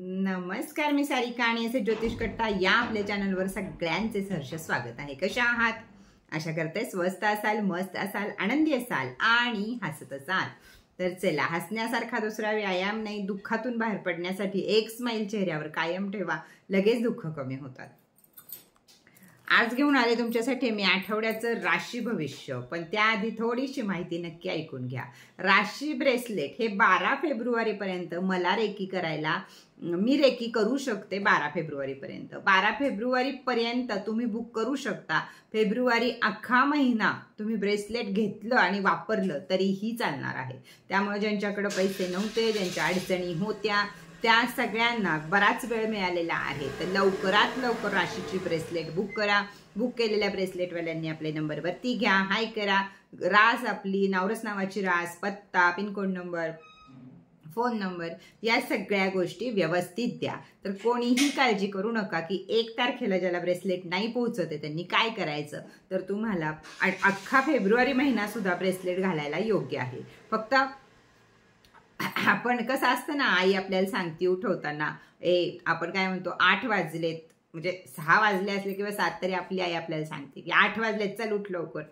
नमस्कार, मी सारिका आणि असे ज्योतिष कट्टा या आपल्या चॅनलवर सगळ्यांचे सहर्ष स्वागत आहे। कशा आहात? आशा करते स्वस्त असाल, मस्त असाल, आनंदी असाल आणि हसत असाल। तर चला, हसण्यासारखा दुसरा व्यायाम नाही। दुःखातून बाहेर पडण्यासाठी एक स्माइल चेहऱ्यावर कायम ठेवा, लगेच दुःख कमी होतात। आज घेऊन आले तुमच्यासाठी मी आठवड्याचं राशी भविष्य, पण त्याआधी थोडीशी माहिती नक्की ऐकून घ्या। राशी ब्रेसलेट हे 12 फेब्रुवारी पर्यंत मला रेकी करायला मी रेकी करू शकते। 12 फेब्रुवारी पर्यंत 12 फेब्रुवारी पर्यंत तुम्ही बुक करू शकता। फेब्रुवारी अख्खा महिना तुम्ही ब्रेसलेट घेतलं आणि वापरलं तरीही चालणार आहे। त्यामुळे ज्यांच्याकडे पैसे नव्हते, ज्यांच्या अडचणी होत्या, त्या सगळ्यांना बराच वेळ मिळालेला आहे। तर लवकरात लवकर राशीची ब्रेसलेट बुक करा। बुक केलेल्या ब्रेसलेटवाल्यांनी आपले नंबर वरती घ्या, हाय करा। रास आपली नवरस नावाची रास, पत्ता, पिनकोड नंबर, फोन नंबर या सगळ्या गोष्टी व्यवस्थित द्या। तर कोणीही काळजी करू नका की 1 तारखेला ज्याला ब्रेसलेट नाही पोहोचत आहे त्यांनी काय करायचं। तर तुम्हाला अख्खा फेब्रुवारी महिना सुद्धा ब्रेसलेट घालायला योग्य आहे। फक्त आपण कसं असतं ना, आई आपल्याला सांगते उठवताना, आपण काय म्हणतो 8 वाजलेत, म्हणजे 6 वाजले असले किंवा 7 तरी आपली आई आपल्याला सांगते की 8 वाजलेत, चल उठ लवकर।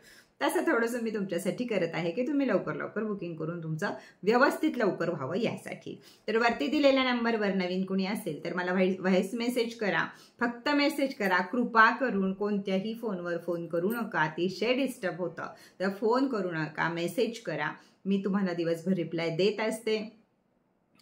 तसं थोडंसं मी तुमच्यासाठी करत आहे की तुम्ही लवकर लवकर बुकिंग करून तुमचं व्यवस्थित लवकर व्हावं यासाठी। तर वरती दिलेल्या नंबरवर नवीन कोणी असेल तर मला व्हॉइस मेसेज करा, फक्त मेसेज करा। कृपा करून कोणत्याही फोनवर फोन करू नका, अतिशय डिस्टर्ब होतं। तर फोन करू नका, मेसेज करा। मी तुम्हाला दिवसभर रिप्लाय देत असते।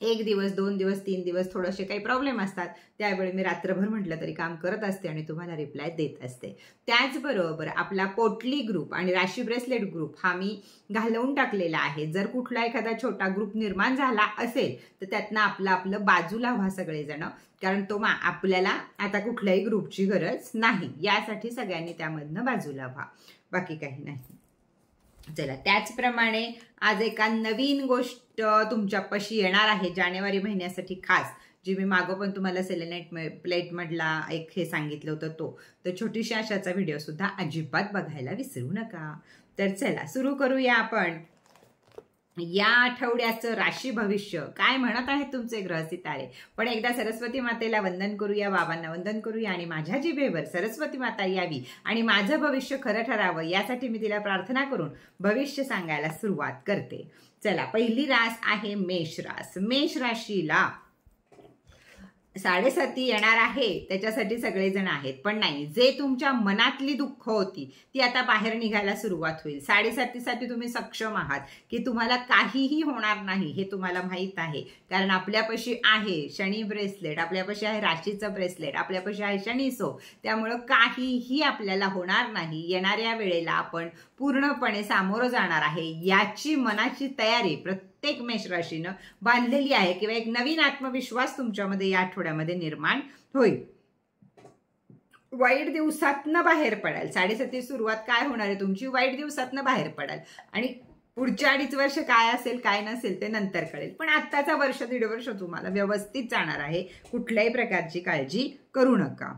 1 दिवस, 2 दिवस, 3 दिवस थोडेसे काही प्रॉब्लेम असतात, त्यावेळी मी रात्रभर म्हटलं तरी काम करत असते आणि तुम्हाला रिप्लाय देत असते। त्याचबरोबर आपला पोटली ग्रुप आणि राशी ब्रेसलेट ग्रुप हा मी घालवून टाकलेला आहे। जर कुठला एखादा छोटा ग्रुप निर्माण झाला असेल तर त्यातनं आपलं बाजूला व्हा सगळेजण, कारण तो आपल्याला आता कुठल्याही ग्रुपची गरज नाही। यासाठी सगळ्यांनी त्यामधनं बाजूला व्हा, बाकी काही नाही। चला, त्याचप्रमाणे आज एका नवीन गोष्ट तुमच्यापाशी येणार आहे जानेवारी महिन्यासाठी खास, जी मी मागं पण तुम्हाला सेलेनाइट प्लेट मधला एक हे सांगितलं होतं तो। तर छोटीशी अशाचा व्हिडिओ सुद्धा अजिबात बघायला विसरू नका। तर चला सुरू करूया आपण या आठवड्याचं राशी भविष्य। काय म्हणत आहेत तुमचे ग्रह सितारे? पण एकदा सरस्वती मातेला वंदन करूया, बाबांना वंदन करूया आणि माझ्या जिभेवर सरस्वती माता यावी आणि माझं भविष्य खरं ठरावं यासाठी मी तिला प्रार्थना करून भविष्य सांगायला सुरुवात करते। चला, पहिली रास आहे मेष रास। मेष राशीला 7.5 येणार आहे, त्याच्यासाठी सगळेजण आहेत। पण नाही, जे तुमच्या मनातली दुःख होती ती आता बाहेर निघायला सुरुवात होईल। 7.5 साठी तुम्ही सक्षम आहात की तुम्हाला काहीही होणार नाही हे तुम्हाला माहित आहे, कारण आपल्यापाशी आहे शनी ब्रेसलेट, आपल्यापाशी आहे राशीचं ब्रेसलेट, आपल्यापाशी आहे शनी सो। त्यामुळं काहीही आपल्याला होणार नाही। येणाऱ्या वेळेला आपण पूर्णपणे सामोरं जाणार आहे याची मनाची तयारी प्रत्येक मेष राशीनं बांधलेली आहे, किंवा एक नवीन आत्मविश्वास तुमच्यामध्ये या आठवड्यामध्ये निर्माण होईल। वाईट दिवसातनं बाहेर पडाल। 7.5 सुरुवात काय होणार आहे तुमची, वाईट दिवसातनं बाहेर पडाल आणि पुढच्या 2.5 वर्ष काय असेल काय नसेल ते नंतर कळेल, पण आत्ताचा वर्ष 1.5 वर्ष तुम्हाला व्यवस्थित जाणार आहे। कुठल्याही प्रकारची काळजी करू नका।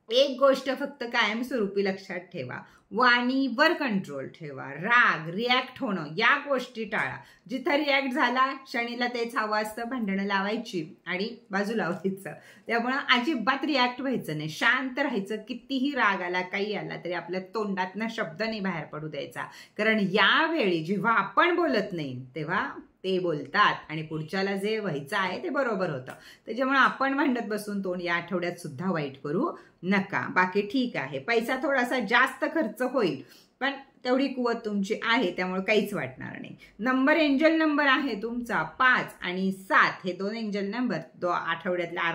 एक गोष्ट फक्त कायमस्वरूपी लक्षात ठेवा, वाणीवर कंट्रोल ठेवा। राग, रिॲक्ट होणं या गोष्टी टाळा। जिथं रिॲक्ट झाला, शनीला तेच हवं असतं, भांडणं लावायची आणि बाजूला व्हायचं। त्यामुळं अजिबात रिॲक्ट व्हायचं नाही, शांत राहायचं। कितीही राग आला, काही आला तरी आपल्या तोंडातनं शब्द नाही बाहेर पडू द्यायचा, कारण यावेळी जेव्हा आपण बोलत नाही तेव्हा ते बोलतात आणि पुढच्याला जे व्हायचं आहे ते बरोबर होतं। त्याच्यामुळे आपण भांडत बसून तोंड या आठवड्यात सुद्धा वाईट करू नका। बाकी ठीक आहे, पैसा थोडासा जास्त खर्च होईल पण तेवढी कुवत तुमची आहे, त्यामुळे काहीच वाटणार नाही। नंबर, एंजल नंबर आहे तुमचा 5 आणि 7, हे 2 एंजल नंबर आठवड्यातला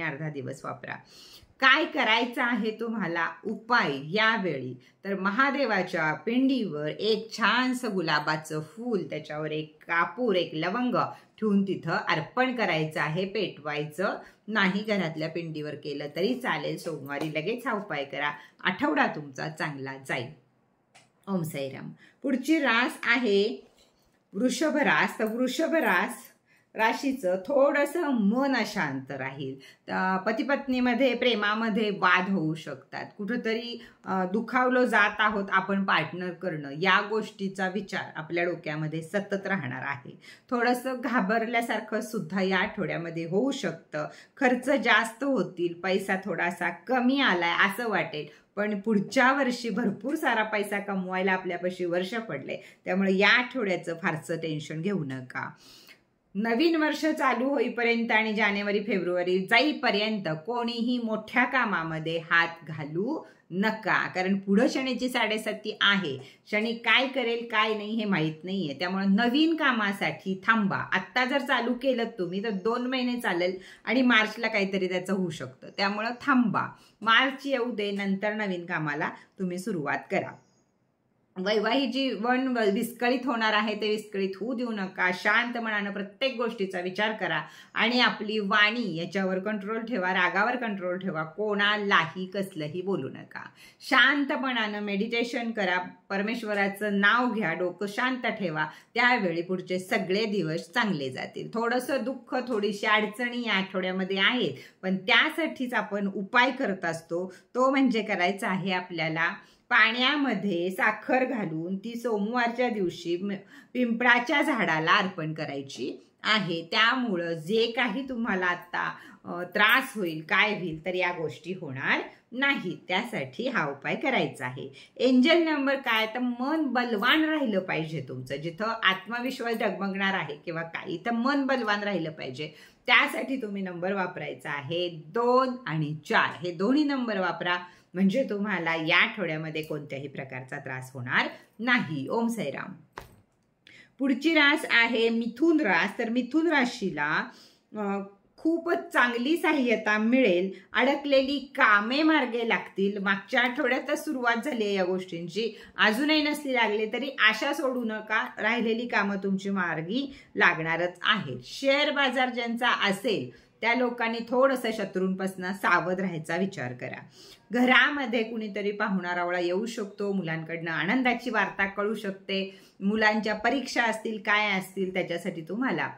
अर्धा दिवस वापरा। काय करायचं आहे तुम्हाला उपाय यावेळी, तर महादेवाच्या पिंडीवर एक छानसं गुलाबाचं फूल, त्याच्यावर एक कापूर, एक लवंग ठेवून तिथं अर्पण करायचं आहे, पेटवायचं नाही। घरातल्या पिंडीवर केलं तरी चालेल। सोमवारी लगेच हा उपाय करा, आठवडा तुमचा चांगला जाईल। ओम साईराम। पुढची रास आहे वृषभ रास। तर वृषभ रास राशीचं थोडंसं मन अशांत राहील. पती पत्नीमध्ये प्रेमामध्ये वाद होऊ शकतात. कुठंतरी दुखावलं जात आहोत आपण पार्टनर करणं, या गोष्टीचा विचार आपल्या डोक्यामध्ये सतत राहणार आहे. थोडंसं घाबरल्यासारखं सुद्धा या आठवड्यामध्ये होऊ शकतं. खर्च जास्त होतील, पैसा थोडासा कमी आलाय असं वाटेल, पण पुढच्या वर्षी भरपूर सारा पैसा कमवायला आपल्यापाशी वर्ष पडले. त्यामुळे या आठवड्याचं फारसं टेन्शन घेऊ नका. नवीन वर्ष चालू होईपर्यंत आणि जानेवारी फेब्रुवारी जाईपर्यंत कोणीही मोठ्या कामामध्ये हात घालू नका, कारण पुढं शनीची 7.7 आहे. शनी काय करेल काय नाही हे माहीत नाहीये. त्यामुळे नवीन कामासाठी थांबा. आत्ता जर चालू केलं तुम्ही तर 2 महिने चालेल आणि मार्चला काहीतरी त्याचं होऊ शकतं. त्यामुळे थांबा, मार्च येऊ दे, नंतर नवीन कामाला तुम्ही सुरुवात करा. वैवाहिक जीवन विस्कळीत होणार आहे, ते विस्कळीत होऊ देऊ नका. शांत मनानं प्रत्येक गोष्टीचा विचार करा आणि आपली वाणी याच्यावर कंट्रोल ठेवा, रागावर कंट्रोल ठेवा. कोणालाही कसलंही बोलू नका. शांतपणानं मेडिटेशन करा, परमेश्वराचं नाव घ्या, डोकं शांत ठेवा. त्यावेळी पुढचे सगळे दिवस चांगले जातील. थोडंसं दुःख, थोडीशी अडचणी या आठवड्यामध्ये आहेत, पण त्यासाठीच आपण उपाय करत असतो. तो म्हणजे करायचा आहे आपल्याला पाण्यामध्ये साखर घालून ती सोमवारच्या दिवशी पिंपळाच्या झाडाला अर्पण करायची आहे. त्यामुळं जे काही तुम्हाला आता त्रास होईल, काय होईल, तर या गोष्टी होणार नाही. त्यासाठी हा उपाय करायचा आहे. एंजल नंबर काय, तर मन बलवान राहिलं पाहिजे तुमचं. जिथं आत्मविश्वास डगमगणार आहे किंवा काय, इथं मन बलवान राहिलं पाहिजे. त्यासाठी तुम्ही नंबर वापरायचा आहे 2 आणि 4 हे दोन्ही नंबर वापरा, म्हणजे तुम्हाला या आठवड्यामध्ये कोणत्याही प्रकारचा त्रास होणार नाही. ओम साईराम. पुढची रास आहे मिथुन रास. तर मिथुन राशीला खूपच चांगली सहाय्यता मिळेल. अडकलेली कामे मार्गे लागतील. मागच्या आठवड्यातच सुरुवात झाली आहे या गोष्टींची, अजूनही नसली लागले तरी आशा सोडू नका. राहिलेली कामं तुमची मार्गी लागणारच आहे. शेअर बाजार ज्यांचा असेल त्या लोकांनी थोडंसं शत्रूंपासून सावध राहायचा विचार करा. घरामध्ये कुणीतरी पाहुणारावळा येऊ शकतो. मुलांकडनं आनंदाची वार्ता कळू शकते. मुलांच्या परीक्षा असतील, काय असतील, त्याच्यासाठी तुम्हाला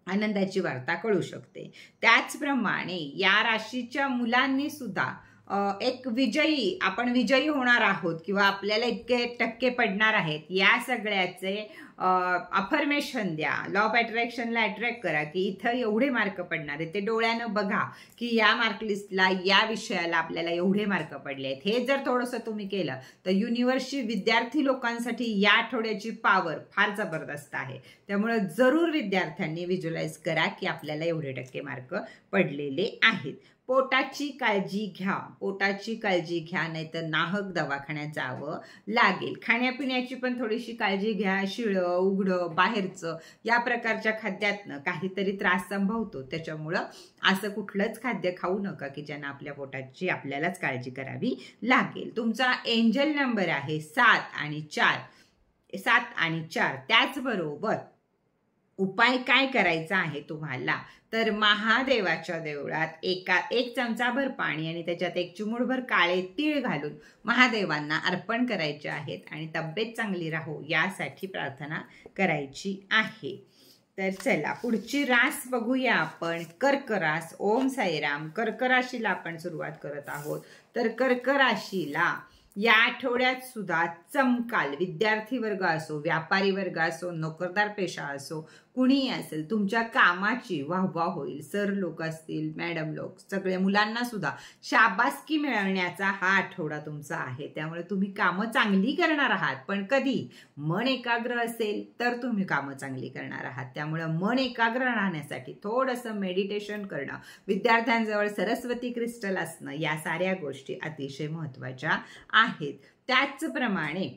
आनंदाची वार्ता कळू शकते. त्याचप्रमाणे या राशीच्या मुलांनी सुद्धा एक आपण विजयी होणार आहोत किंवा आपल्याला इतके टक्के पडणार आहेत, या सगळ्याचे अफर्मेशन द्या. लॉ ऑफ अट्रॅक्शनला अट्रॅक्ट करा की इथं एवढे मार्क पडणार आहेत. ते डोळ्यानं बघा की या मार्क लिस्टला, या विषयाला आपल्याला एवढे मार्क पडले आहेत. हे जर थोडंसं तुम्ही केलं तर युनिव्हर्सची विद्यार्थी लोकांसाठी या आठवड्याची पॉवर फार जबरदस्त आहे. त्यामुळे जरूर विद्यार्थ्यांनी व्हिज्युअलाइज करा की आपल्याला एवढे टक्के मार्क पडलेले आहेत. पोटाची काळजी घ्या, पोटाची काळजी घ्या, नाहीतर नाहक दवाखान्यात जावं लागेल. खाण्यापिण्याची पण थोडीशी काळजी घ्या. शिळं, उघडं, बाहेरचं या प्रकारच्या खाद्यातनं काहीतरी त्रास संभवतो. त्याच्यामुळं असं कुठलंच खाद्य खाऊ नका की ज्यानं आपल्या पोटाची आपल्यालाच काळजी करावी लागेल. तुमचा एंजल नंबर आहे 7 आणि 4. त्याचबरोबर उपाय काय करायचा आहे तुम्हाला, तर महादेवाच्या देवळात 1 चमचाभर पाणी आणि त्याच्यात 1 चिमूटभर काळे तीळ घालून महादेवांना अर्पण करायचे आहेत आणि तब्येत चांगली राहो यासाठी प्रार्थना करायची आहे. तर चला पुढची रास बघूया आपण, कर्क रास. ओम साईराम. कर्क राशीला आपण सुरुवात करत आहोत. तर कर्क राशीला या आठवड्यात सुद्धा चमकाल. विद्यार्थी वर्ग असो, व्यापारी वर्ग असो, नोकरदार पेशा असो, कुणीही असेल, तुमच्या कामाची वाहवा होईल. सर लोक असतील, मॅडम लोक, सगळे मुलांना सुद्धा शाबासकी मिळवण्याचा हा आठवडा तुमचा आहे. त्यामुळे तुम्ही कामं चांगली करणार आहात. पण कधी मन एकाग्र असेल तर तुम्ही कामं चांगली करणार आहात. त्यामुळे मन एकाग्र राहण्यासाठी थोडंसं मेडिटेशन करणं, विद्यार्थ्यांजवळ सरस्वती क्रिस्टल असणं, या साऱ्या गोष्टी अतिशय महत्त्वाच्या आहेत. त्याचप्रमाणे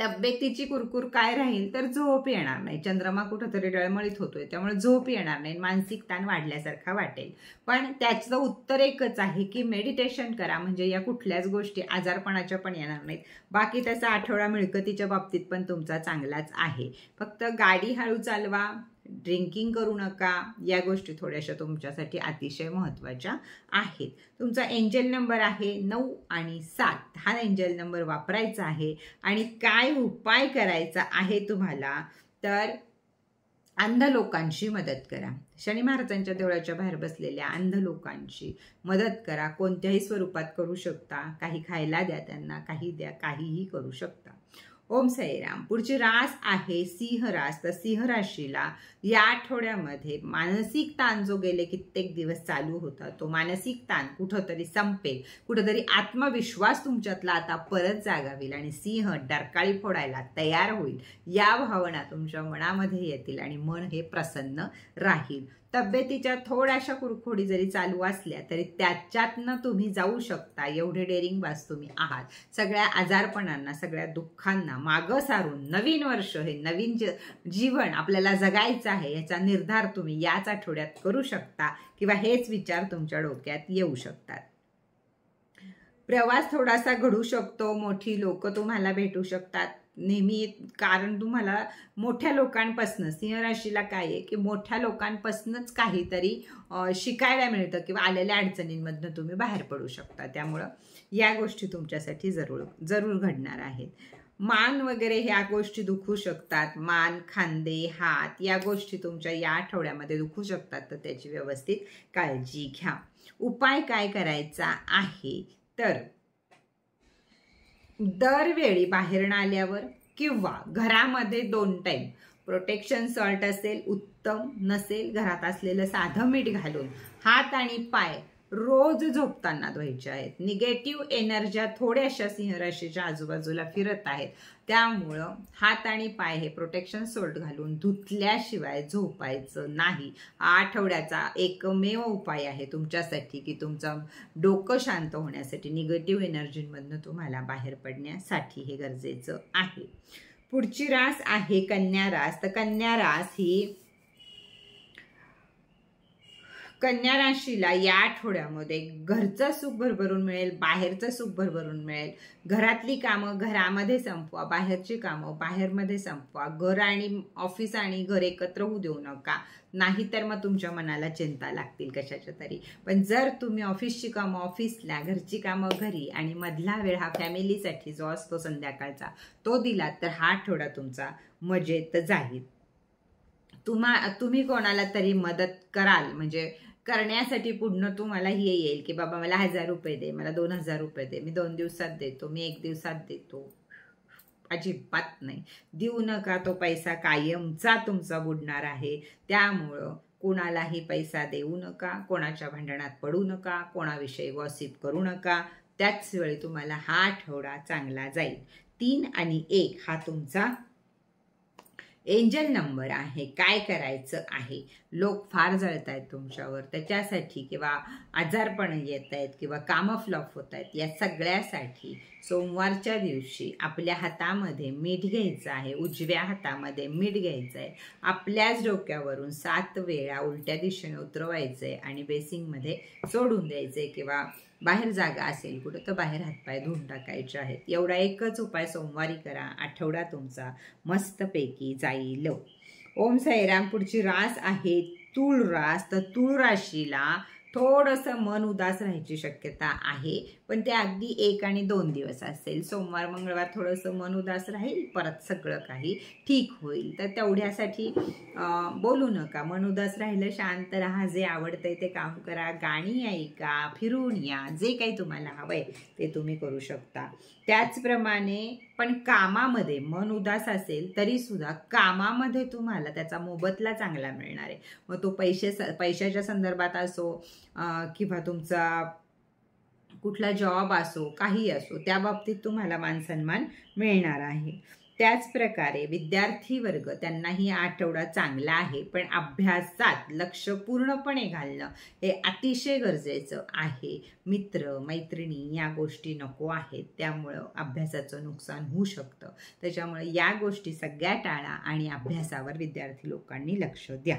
तब्येतीची कुरकुर काय राहील, तर झोप येणार नाही. चंद्रमा कुठंतरी डळमळीत होतोय, त्यामुळे झोप येणार नाही. मानसिक ताण वाढल्यासारखा वाटेल. पण त्याचं उत्तर एकच आहे की मेडिटेशन करा, म्हणजे या कुठल्याच गोष्टी आजारपणाच्या पण येणार नाहीत. बाकी त्याचा आठवडा मिळकतीच्या बाबतीत पण तुमचा चांगलाच आहे. फक्त गाडी हळू चालवा, ड्रिंकिंग करू नका, या गोष्टी थोड्याशा तुमच्यासाठी अतिशय महत्त्वाच्या आहेत. तुमचा एंजल नंबर आहे 9 आणि 7. हा एंजल नंबर वापरायचा आहे. आणि काय उपाय करायचा आहे तुम्हाला, तर अंध लोकांची मदत करा. शनी महाराजांच्या देवळाच्या बाहेर बसलेल्या अंध लोकांची मदत करा. कोणत्याही स्वरूपात करू शकता. काही खायला द्या त्यांना, काही द्या, काहीही करू शकता. ओम साईराम. पुढची रास आहे सिंह रास. तर सिंह राशीला या आठवड्यामध्ये मानसिक ताण जो गेले कित्येक दिवस चालू होता, तो मानसिक ताण कुठंतरी संपेल. कुठंतरी आत्मविश्वास तुमच्यातला आता परत जागावेल आणि सिंह डरकाळी फोडायला तयार होईल. या भावना तुमच्या मनामध्ये येतील आणि मन हे प्रसन्न राहील. तब्येतीच्या थोड्याशा कुरखोडी जरी चालू असल्या तरी त्याच्यातनं तुम्ही जाऊ शकता. एवढे डेअरिंगबाज तुम्ही आहात. सगळ्या आजारपणांना, सगळ्या दुःखांना मागं सारून नवीन वर्ष, हे नवीन जीवन आपल्याला जगायचं आहे याचा निर्धार तुम्ही याच आठवड्यात करू शकता किंवा हेच विचार तुमच्या डोक्यात येऊ शकतात. प्रवास थोडासा घडू शकतो. मोठी लोक तुम्हाला भेटू शकतात नेहमी, कारण तुम्हाला मोठ्या लोकांपासून, सिंह राशीला काय आहे की मोठ्या लोकांपासूनच काहीतरी शिकायला मिळतं किंवा आलेल्या अडचणींमधनं तुम्ही बाहेर पडू शकता. त्यामुळं या गोष्टी तुमच्यासाठी जरूर घडणार आहेत. मान वगैरे ह्या गोष्टी दुखू शकतात. मान, खांदे, हात या गोष्टी तुमच्या या आठवड्यामध्ये दुखू शकतात, तर त्याची व्यवस्थित काळजी घ्या. उपाय काय करायचा आहे तर दरवेळी बाहेर आल्यावर किंवा घरामध्ये 2 टाइम प्रोटेक्शन सॉल्ट असेल उत्तम, नसेल घरात असलेलं साधं मीठ घालून हात आणि पाय रोज झोपताना धुवायचे आहेत. निगेटिव्ह एनर्जी थोड्याशा सिंह राशीच्या आजूबाजूला फिरत आहेत, त्यामुळं हात आणि पाय हे प्रोटेक्शन सॉल्ट घालून धुतल्याशिवाय झोपायचं नाही. आठवड्याचा एकमेव उपाय आहे तुमच्यासाठी की तुमचं डोकं शांत होण्यासाठी, निगेटिव्ह एनर्जीमधनं तुम्हाला बाहेर पडण्यासाठी हे गरजेचं आहे. पुढची रास आहे कन्या रास. तर कन्या रास ही कन्या राशीला या आठवड्यामध्ये घरचं सुख भरभरून मिळेल, बाहेरचं सुख भरभरून मिळेल. घरातली कामं घरामध्ये संपवा, बाहेरची कामं बाहेरमध्ये संपवा. घर आणि ऑफिस आणि घर एकत्र होऊ देऊ नका, नाहीतर मग तुमच्या मनाला चिंता लागतील कशाच्या तरी. पण जर तुम्ही ऑफिसची कामं ऑफिसला, घरची कामं घरी आणि मधला वेळ हा फॅमिलीसाठी जो असतो संध्याकाळचा तो दिलात तर हा आठवडा तुमचा मजेत जाईल. तुम्ही कोणाला तरी मदत कराल, म्हणजे करण्यासाठी पुढनं तुम्हाला हे येईल की बाबा मला 1000 रुपये दे, मला 2000 रुपये दे, मी 2 दिवसात देतो, मी 1 दिवसात देतो. अजिबात नाही देऊ नका. तो पैसा कायमचा तुमचा बुडणार आहे. त्यामुळं कोणालाही पैसा देऊ नका, कोणाच्या भांडणात पडू नका, कोणाविषयी गॉसिप करू नका. त्याच वेळी तुम्हाला हा आठवडा चांगला जाईल. 3 आणि 1 हा तुमचा एंजल नंबर आहे. काय करायचं आहे, लोक फार जळत आहेत तुमच्यावर, त्याच्यासाठी किंवा आजारपण येत आहेत किंवा कामं फ्लॉप होत आहेत, या सगळ्यासाठी सोमवारच्या दिवशी आपल्या हातामध्ये मीठ घ्यायचं आहे. उजव्या हातामध्ये मीठ घ्यायचं आहे. आपल्याच डोक्यावरून 7 वेळा उलट्या दिशेने उतरवायचं आहे आणि बेसिंगमध्ये सोडून द्यायचं आहे किंवा बाहेर जागा असेल कुठं तर बाहेर हातपाय धुवून टाकायचे आहेत. एवढा एकच उपाय सोमवारी करा. आठवडा तुमचा मस्तपैकी जाईल. ओम साईराम. पुढची रास आहे तूळ रास. तर तूळ राशीला थोडंसं मन उदास राहायची शक्यता आहे, पण ते अगदी 1 आणि 2 दिवस असेल. सोमवार मंगळवार थोडंसं मन उदास राहील, परत सगळं काही ठीक होईल. तर तेवढ्यासाठी बोलू नका. मन उदास राहिलं शांत राहा, जे आवडतंय ते काम करा, गाणी ऐका, फिरून या, जे काही तुम्हाला हवंय ते तुम्ही करू शकता. त्याचप्रमाणे पण कामामध्ये मन उदास असेल तरी सुद्धा कामामध्ये तुम्हाला त्याचा मोबदला चांगला मिळणार आहे. मग तो पैशाच्या संदर्भात असो किंवा तुमचा कुठला जॉब असो, काही असो, त्या बाबतीत तुम्हाला मानसन्मान मिळणार आहे. त्याच प्रकारे विद्यार्थी वर्ग, त्यांनाही आठवडा चांगला आहे, पण अभ्यासात लक्ष पूर्णपणे घालणं हे अतिशय गरजेचं आहे. मित्र मैत्रिणी या गोष्टी नको आहेत, त्यामुळं अभ्यासाचं नुकसान होऊ शकतं. त्याच्यामुळे या गोष्टी सगळ्या टाळा आणि अभ्यासावर विद्यार्थी लोकांनी लक्ष द्या.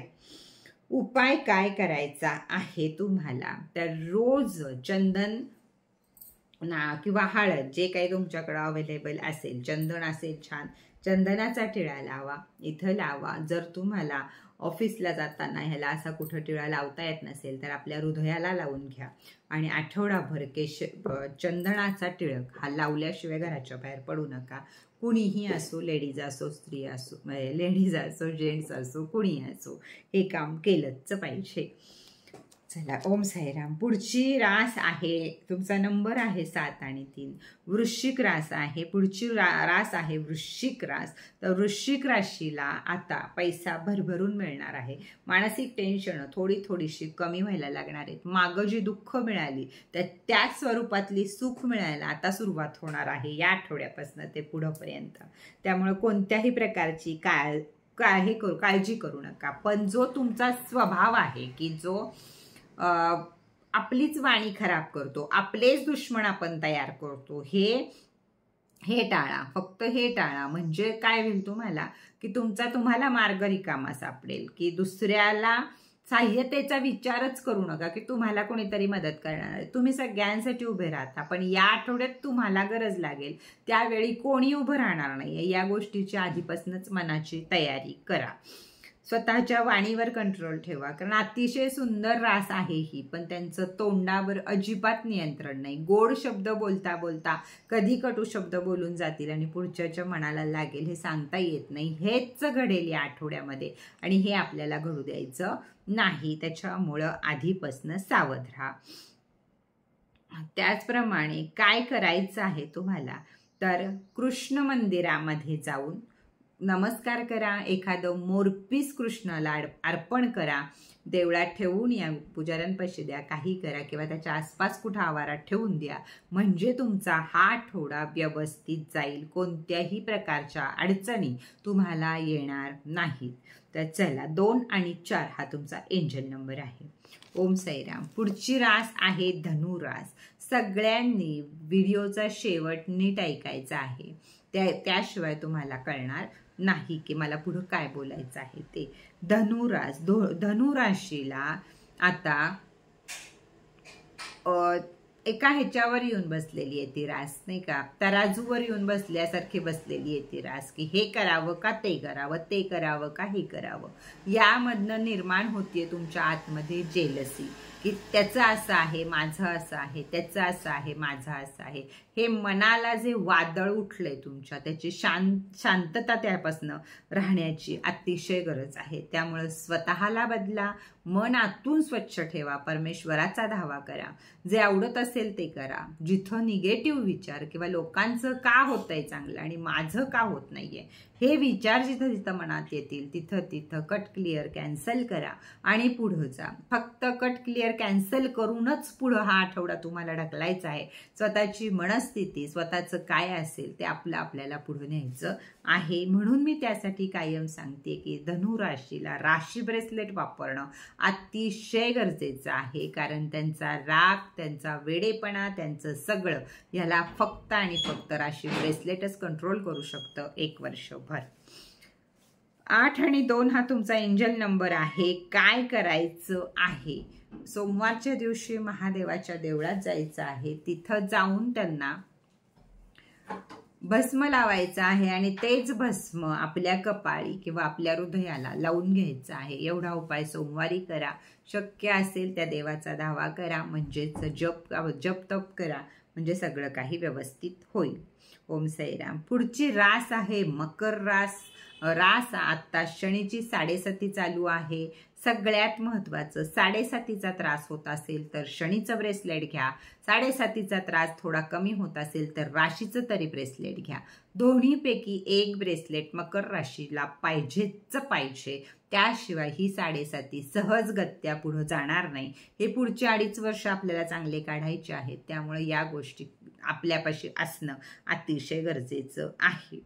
उपाय काय करायचा आहे तुम्हाला तर रोज चंदन किंवा हळद, जे काही तुमच्याकडे अवेलेबल असेल, चंदन असेल छान, चंदनाचा टिळा लावा, इथं लावा. जर तुम्हाला ऑफिसला जाताना ह्याला असा कुठं टिळा लावता येत नसेल तर आपल्या हृदयाला लावून घ्या आणि आठवडाभर चंदनाचा टिळक हा लावल्याशिवाय घराच्या बाहेर पडू नका. कुणीही असो, लेडीज असो, स्त्री असो, लेडीज असो, जेंट्स असो, कुणी असो, हे काम केलंच पाहिजे. चला, ओम साईराम. पुढची रास आहे, तुमचा नंबर आहे 7 आणि 3. वृश्चिक रास आहे. पुढची रास आहे वृश्चिक रास. तर वृश्चिक राशीला आता पैसा भरभरून मिळणार आहे. मानसिक टेन्शन थोडीशी कमी व्हायला लागणार आहेत. मागं जी दुःख मिळाली तर त्याच स्वरूपातली सुख मिळायला आता सुरुवात होणार आहे या आठवड्यापासून ते पुढंपर्यंत. त्यामुळे कोणत्याही प्रकारची काळजी करू नका. पण जो तुमचा स्वभाव आहे की जो आपलीच वाणी खराब करतो, आपलेच दुश्मन आपण तयार करतो, हे टाळा. फक्त हे टाळा. म्हणजे काय होईल तुम्हाला की तुम्हाला मार्ग रिकामा सापडेल की दुसऱ्याला सहाय्यतेचा विचारच करू नका की तुम्हाला कोणीतरी मदत करणार आहे. तुम्ही सगळ्यांसाठी उभे राहता, पण या आठवड्यात तुम्हाला गरज लागेल त्यावेळी कोणी उभं राहणार नाहीये. या गोष्टीची आधीपासूनच मनाची तयारी करा. स्वतःच्या वाणीवर कंट्रोल ठेवा, कारण अतिशय सुंदर रास आहे ही, पण त्यांचं तोंडावर अजिबात नियंत्रण नाही. गोड शब्द बोलता बोलता कधी कटू शब्द बोलून जातील आणि पुढच्याच्या मनाला लागेल हे सांगता येत नाही. हेच घडेल या आठवड्यामध्ये आणि हे आपल्याला घडू द्यायचं नाही. त्याच्यामुळं आधीपासून सावध राहा. त्याचप्रमाणे काय करायचं आहे तुम्हाला, तर कृष्ण मंदिरामध्ये जाऊन नमस्कार करा. एखादं मोरपीस कृष्णाला अर्पण करा. देवळात ठेवून या, पुजाऱ्यांपाशी द्या, काही करा किंवा त्याच्या आसपास कुठं आवारात ठेवून द्या. म्हणजे तुमचा हा आठवडा व्यवस्थित जाईल. कोणत्याही प्रकारच्या अडचणी तुम्हाला येणार नाहीत. तर चला, 2 आणि 4 हा तुमचा एंजल नंबर आहे. ओम साईराम. पुढची रास आहे धनुरास. सगळ्यांनी व्हिडिओचा शेवट नीट ऐकायचा आहे. त्याशिवाय तुम्हाला कळणार नाही की मला पुढं काय बोलायचं आहे ते. धनुरास. धनुराशीला आता एका ह्याच्यावर येऊन बसलेली आहे ती रास, नाही का, तराजूवर येऊन बसल्यासारखी बसलेली आहे ती रास की हे करावं का ते करावं, ते करावं का हे करावं. यामधनं निर्माण होतीये तुमच्या आतमध्ये जेलसी की त्याचं असं आहे, माझं असं आहे, त्याचं असं आहे, माझं असं आहे. हे मनाला जे वादळ उठलंय तुमच्या, त्याची शांतता त्यापासनं राहण्याची अतिशय गरज आहे. त्यामुळं स्वतःला बदला, मन आतून स्वच्छ ठेवा, परमेश्वराचा धावा करा, जे आवडत असेल ते करा. जिथं निगेटिव्ह विचार किंवा लोकांचं का होतंय चांगलं आणि माझं का होत नाहीये हे विचार जिथं जिथं मनात येतील तिथं कट क्लिअर कॅन्सल करा आणि पुढं जा. फक्त कट क्लिअर कॅन्सल करूनच पुढं हा आठवडा तुम्हाला ढकलायचा आहे. स्वतःची मनस्थिती, स्वतःचं काय असेल ते आपल्याला पुढे न्यायचं आहे. म्हणून मी त्यासाठी कायम सांगते की धनुराशीला राशी ब्रेसलेट वापरणं अतिशय गरजेचं आहे. कारण त्यांचा राग, त्यांचा वेडेपणा, त्यांचं सगळं याला फक्त आणि फक्त राशी ब्रेसलेटच कंट्रोल करू शकतं 1 वर्षभर. 8 आणि 2 हा तुमचा एंजल नंबर आहे. काय करायचं आहे, सोमवारच्या दिवशी महादेवाच्या देवळात जायचं आहे. तिथं जाऊन त्यांना भस्म लावायचं आहे आणि तेच भस्म आपल्या कपाळी किंवा आपल्या हृदयाला लावून घ्यायचं आहे. एवढा उपाय सोमवारी करा. शक्य असेल त्या देवाचा धावा करा, म्हणजेच जप तप करा, म्हणजे सगळं काही व्यवस्थित होईल. ओम साईराम. पुढची रास आहे मकर रास. आता शनीची 7.5 चालू आहे. सगळ्यात महत्वाचं, 7.5चा त्रास होत असेल तर शनीचं ब्रेसलेट घ्या. 7.5चा त्रास थोडा कमी होत असेल तर राशीचं तरी ब्रेसलेट घ्या. दोन्हीपैकी एक ब्रेसलेट मकर राशीला पाहिजेच पाहिजे. त्याशिवाय ही 7.5 सहजगत्या पुढे जाणार नाही. हे पुढचे 2.5 वर्ष आपल्याला चांगले काढायचे आहेत. त्यामुळे या गोष्टी आपल्यापाशी असणं अतिशय गरजेचं आहे.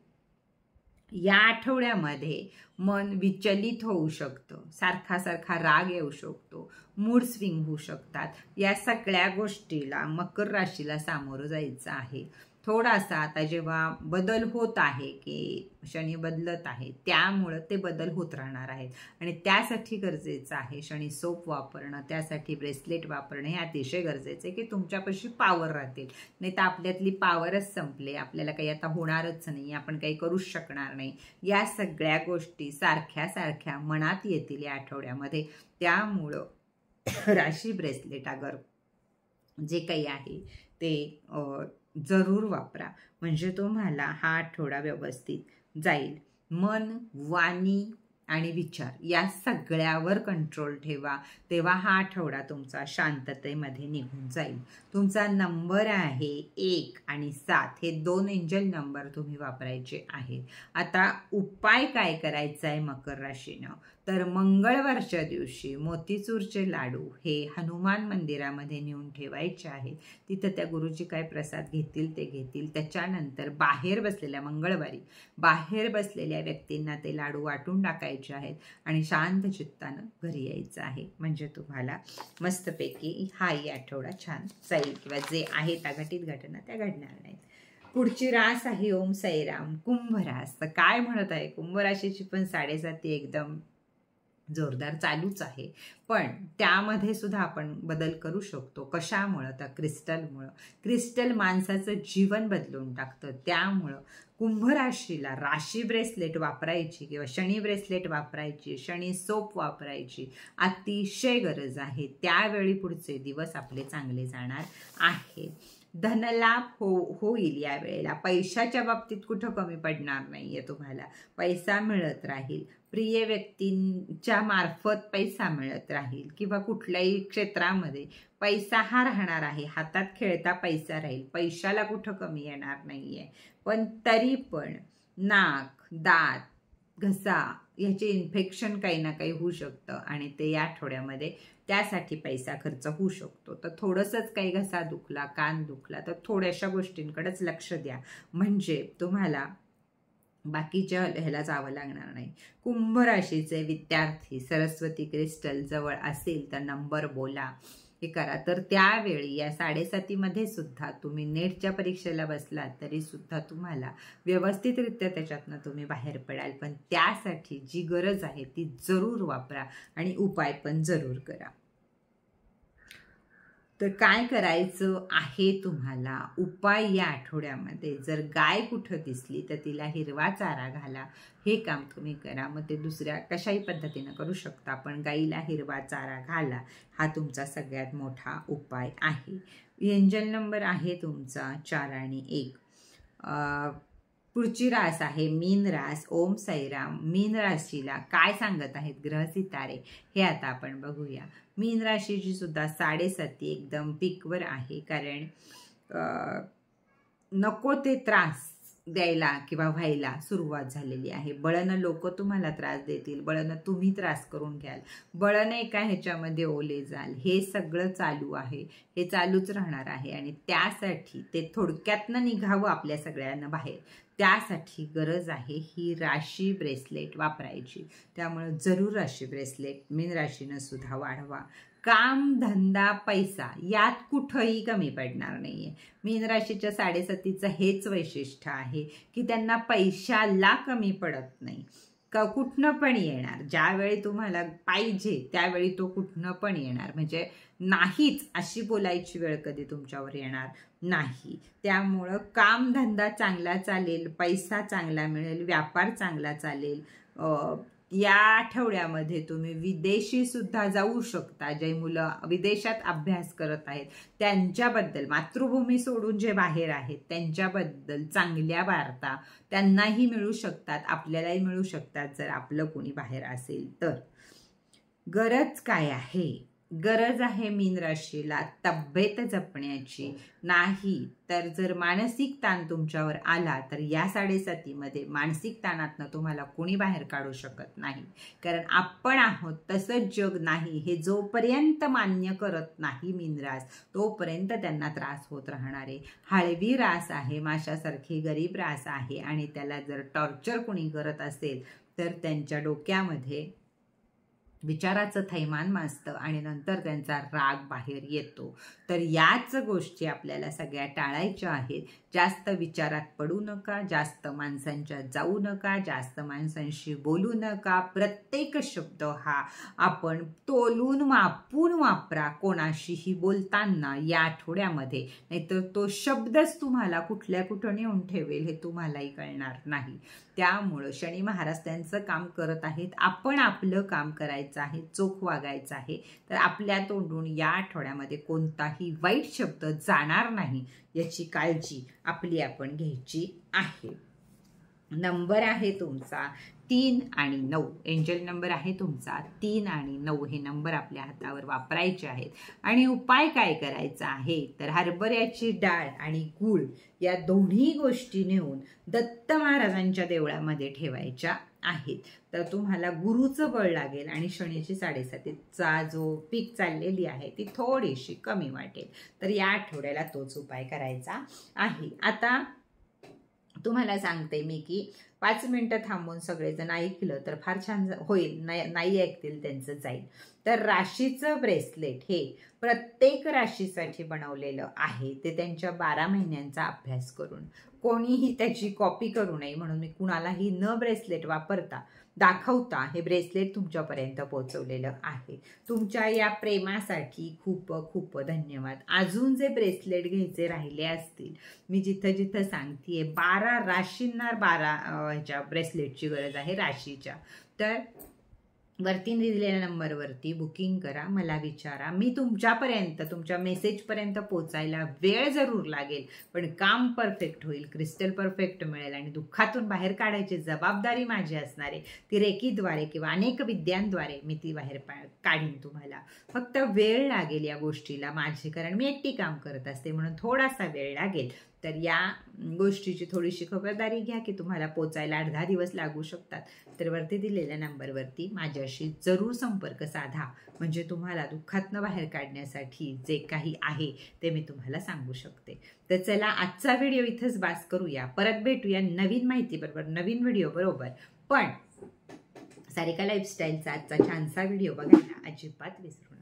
या आठवड्यामध्ये मन विचलित होऊ शकतं, सारखा राग येऊ शकतो, मूड स्विंग होऊ शकतात. या सगळ्या गोष्टीला मकर राशीला सामोरं जायचं आहे. थोडासा आता जेव्हा बदल होत आहे की शनी बदलत आहे, त्यामुळं ते बदल होत राहणार आहेत आणि त्यासाठी गरजेचं आहे शनी सोप वापरणं, त्यासाठी ब्रेसलेट वापरणं हे अतिशय गरजेचं आहे की तुमच्यापाशी पावर राहतील. नाही तर आपल्यातली पावरच संपले, आपल्याला काही आता होणारच नाही, आपण काही करूच शकणार नाही. या सगळ्या गोष्टी सारख्या मनात येतील या आठवड्यामध्ये. त्यामुळं राशी ब्रेसलेट अगर जे काही आहे ते जरूर वापरा, म्हणजे तुम्हाला हा आठवडा व्यवस्थित जाईल. मन, वाणी आणि विचार या सगळ्यावर कंट्रोल ठेवा, तेव्हा हा आठवडा तुमचा शांततेमध्ये निघून जाईल. तुमचा नंबर आहे 1 आणि 7, हे 2 एंजल नंबर तुम्ही वापरायचे आहेत. आता उपाय काय करायचा आहे मकर राशीनं, तर मंगळवारच्या दिवशी मोतीचूरचे लाडू हे हनुमान मंदिरामध्ये नेऊन ठेवायचे आहेत. तिथं त्या गुरुजी काय प्रसाद घेतील ते घेतील. त्याच्यानंतर बाहेर बसलेल्या, मंगळवारी बाहेर बसलेल्या व्यक्तींना ते लाडू वाटून टाकायचे आहेत आणि शांत चित्तानं घरी यायचं आहे. म्हणजे तुम्हाला मस्तपैकी हाही आठवडा छान जाईल, किंवा जे आहेत अघटित घटना त्या घडणार नाहीत. पुढची रास आहे ओम साईराम, कुंभ रास. तर काय म्हणत आहे, कुंभ राशीची पण 7.5 एकदम जोरदार चालूच आहे, पण त्यामध्ये सुद्धा आपण बदल करू शकतो. कशामुळं, तर क्रिस्टलमुळं. क्रिस्टल माणसाचं जीवन बदलून टाकतं. त्यामुळं कुंभ राशीला राशी ब्रेसलेट वापरायची किंवा शनी ब्रेसलेट वापरायची, शनी सोप वापरायची अतिशय गरज आहे. त्यावेळी पुढचे दिवस आपले चांगले जाणार आहे. धनलाभ होईल या वेळेला. पैशाच्या बाबतीत कुठं कमी पडणार नाहीये तुम्हाला, पैसा मिळत राहील. प्रिय व्यक्तींच्या मार्फत पैसा मिळत राहील, किंवा कुठल्याही क्षेत्रामध्ये पैसा हा राहणार आहे. हातात खेळता पैसा राहील, पैशाला कुठं कमी येणार नाहीये. पण तरी पण नाक, दात, घसा याचे इन्फेक्शन काही ना काही होऊ शकतं आणि ते या आठवड्यामध्ये त्यासाठी पैसा खर्च होऊ शकतो. तर थोडंसंच काही घसा दुखला, कान दुखला तर थोड्याशा गोष्टींकडेच लक्ष द्या, म्हणजे तुम्हाला बाकीच्या ह्याला जावं लागणार नाही. कुंभ राशीचे विद्यार्थी सरस्वती क्रिस्टल जवळ असेल तर नंबर बोला, हे करा. तर त्यावेळी या 7.5 सुद्धा तुम्ही नेटच्या परीक्षेला बसलात तरी सुद्धा तुम्हाला व्यवस्थितरित्या त्याच्यातनं तुम्ही बाहेर पडाल. पण त्यासाठी जी गरज आहे ती जरूर वापरा आणि उपाय पण जरूर करा. तर काय करायचं आहे तुम्हाला उपाय या आठवड्यामध्ये, जर गाय कुठं दिसली तर तिला हिरवा चारा घाला, हे काम तुम्ही करा. मग ते दुसऱ्या कशाही पद्धतीनं करू शकता, पण गाईला हिरवा चारा घाला, हा तुमचा सगळ्यात मोठा उपाय आहे. एंजल नंबर आहे तुमचा 4 आणि 1. पुढची रास आहे मीन रास. ओम साईराम. मीन राशीला काय सांगत आहेत ग्रह सितारे हे आता आपण बघूया. मीन राशीची सुद्धा 7.5 एकदम पीकवर आहे, कारण नको ते त्रास द्यायला किंवा व्हायला सुरुवात झालेली आहे. बळनं लोक तुम्हाला त्रास देतील, बळनं तुम्ही त्रास करून घ्याल, बळनं एका ह्याच्यामध्ये ओले जाल. हे सगळं चालू आहे, हे चालूच राहणार आहे आणि त्यासाठी ते थोडक्यातनं निघावं आपल्या सगळ्यांना बाहेर. त्यासाठी गरज आहे ही राशी ब्रेसलेट वापरायची. त्यामुळे जरूर राशी ब्रेसलेट मीन राशीनं सुद्धा वाढवा. काम, धंदा, पैसा यात कुठंही कमी पडणार नाहीये. मीन राशीच्या 7.5 हेच वैशिष्ट्य आहे की त्यांना पैशाला कमी पडत नाही. कुठनं पण येणार, ज्यावेळी तुम्हाला पाहिजे त्यावेळी तो कुठनं पण येणार. म्हणजे नाहीच अशी बोलायची वेळ कधी तुमच्यावर येणार नाही. त्यामुळं काम धंदा चांगला चालेल, पैसा चांगला मिळेल, व्यापार चांगला चालेल. या आठवड्यामध्ये तुम्ही विदेशी सुद्धा जाऊ शकता. जे मुलं विदेशात अभ्यास करत आहेत त्यांच्याबद्दल, मातृभूमी सोडून जे बाहेर आहेत त्यांच्याबद्दल चांगल्या वार्ता त्यांनाही मिळू शकतात, आपल्यालाही मिळू शकतात जर आपलं कोणी बाहेर असेल तर. गरज काय आहे? गरज आहे मीन राशीला तब्येत जपण्याची. नाही तर जर मानसिक ताण तुमच्यावर आला तर या 7.5 मानसिक ताणातनं तुम्हाला कोणी बाहेर काढू शकत नाही, कारण आपण आहोत तसंच जग नाही हे जोपर्यंत मान्य करत नाही मीन रास तोपर्यंत त्यांना त्रास होत राहणार आहे. हळवी रास आहे, माशासारखी गरीब रास आहे आणि त्याला जर टॉर्चर कोणी करत असेल तर त्यांच्या डोक्यामध्ये विचाराचं थैमान माजतं आणि नंतर त्यांचा राग बाहेर येतो. तर याच गोष्टी आपल्याला सगळ्या टाळायच्या आहेत. जास्त विचारात पडू नका, जास्त माणसांच्या जाऊ नका, जास्त माणसांशी बोलू नका. प्रत्येक शब्द हा आपण तोलून मापून वापरा कोणाशीही बोलताना या आठवड्यामध्ये, नाहीतर तो शब्दच तुम्हाला कुठल्या कुठं नेऊन ठेवेल हे तुम्हालाही कळणार नाही. त्यामुळं शनी महाराज त्यांचं काम करत आहेत, आपण आपलं काम करायचं वागायचं आहे, चोख वागायचं आहे. तर आपल्या तोंडून या आठवड्यामध्ये कोणताही वाईट शब्द जाणार नाही याची काळजी आपली आपण घ्यायची आहे. नंबर आहे तुमचा 3 आणि 9. एंजल नंबर आहे तुमचा 3 आणि 9. हे नंबर आपल्या हातावर वापरायचे आहेत. आणि उपाय काय करायचा आहे तर हरभऱ्याची डाळ आणि गूळ या दोन्ही गोष्टी नेऊन दत्त महाराजांच्या देवळामध्ये ठेवायच्या आहेत. तर तुम्हाला गुरुचं बळ लागेल आणि शनीची 7.5चा जो पीक चाललेली आहे ती थोडीशी कमी वाटेल. तर या आठवड्याला तोच उपाय करायचा आहे. आता तुम्हाला सांगते मी की 5 मिनिटं थांबून सगळेजण ऐकलं तर फार छान होईल, नाही ऐकतील त्यांचं जाईल. तर राशीचं ब्रेसलेट हे प्रत्येक राशीसाठी बनवलेलं आहे. ते त्यांच्या 12 महिन्यांचा अभ्यास करून कोणीही त्याची कॉपी करू नये म्हणून मी कुणालाही न ब्रेसलेट वापरता दाखवता हे ब्रेसलेट तुमच्यापर्यंत पोहोचवलेलं आहे. तुमच्या या प्रेमासाठी खूप खूप धन्यवाद. अजून जे ब्रेसलेट घ्यायचे राहिले असतील, मी जिथं जिथं सांगतेय 12 राशींना 12 ह्याच्या ब्रेसलेटची गरज आहे राशीच्या. तर वरती दिलेल्या नंबरवरती बुकिंग करा, मला विचारा. मी तुमच्यापर्यंत तुमच्या मेसेजपर्यंत पोचायला वेळ जरूर लागेल पण काम परफेक्ट होईल, क्रिस्टल परफेक्ट मिळेल आणि दुःखातून बाहेर काढायची जबाबदारी माझी असणार आहे. ती रेकीद्वारे किंवा अनेक विद्यांद्वारे मी ती बाहेर काढीन. तुम्हाला फक्त वेळ लागेल या गोष्टीला माझी, कारण मी एकटी काम करत असते म्हणून थोडासा वेळ लागेल. तर या गोष्टीची थोडीशी खबरदारी घ्या की तुम्हाला पोचायला 8-10 दिवस लागू शकतात. तर वरती दिलेल्या नंबरवरती माझ्याशी जरूर संपर्क साधा, म्हणजे तुम्हाला दुःखातनं बाहेर काढण्यासाठी जे काही आहे ते मी तुम्हाला सांगू शकते. तर चला आजचा व्हिडिओ इथंच बास करूया. परत भेटूया नवीन माहिती बरोबर, नवीन व्हिडिओ बरोबर. पण सारिका लाईफस्टाईलचा आजचा छानसा व्हिडिओ बघायला अजिबात विसरू नका.